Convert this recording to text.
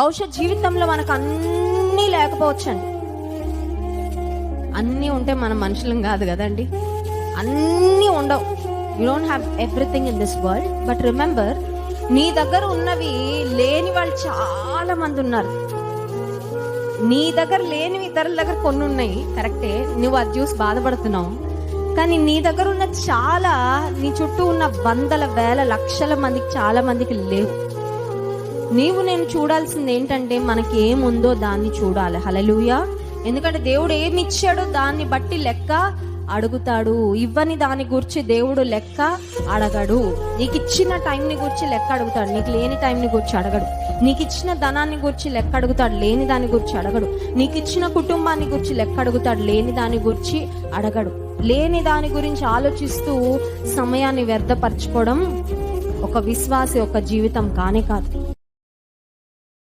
బహుశా జీవితంలో మనకు అన్నీ లేకపోవచ్చండి. అన్నీ ఉంటే మనం మనుషులం కాదు కదండి. అన్నీ ఉండవు. You don't have everything in this world. But remember, నీ దగ్గర ఉన్నవి లేని వాళ్ళు చాలా మంది ఉన్నారు. నీ దగ్గర లేనివి ఇతరుల దగ్గర కొన్ని ఉన్నాయి, కరెక్టే, నువ్వు అది చూసి బాధపడుతున్నావు. కానీ నీ దగ్గర ఉన్న చాలా, నీ చుట్టూ ఉన్న వందల వేల లక్షల మందికి చాలా మందికి లేవు. నీవు నేను చూడాల్సింది ఏంటంటే మనకి ఏముందో దాన్ని చూడాలి. హల్లెలూయా. ఎందుకంటే దేవుడు ఏమి ఇచ్చాడో దాన్ని బట్టి లెక్క అడుగుతాడు. ఇవ్వని దాని గురించి దేవుడు లెక్క అడగడు. నీకు ఇచ్చిన టైంని గురించి లెక్క అడుగుతాడు, నీకు లేని టైంని గురించి అడగడు. నీకు ఇచ్చిన ధనాన్ని గురించి లెక్క అడుగుతాడు, లేని దాని గురించి అడగడు. నీకు ఇచ్చిన కుటుంబాన్ని గురించి లెక్క అడుగుతాడు, లేని దాని గురించి అడగడు. లేని దాని గురించి ఆలోచిస్తూ సమయాన్ని వ్యర్థపరచుకోవడం ఒక విశ్వాసి యొక్క జీవితం కానే కాదు.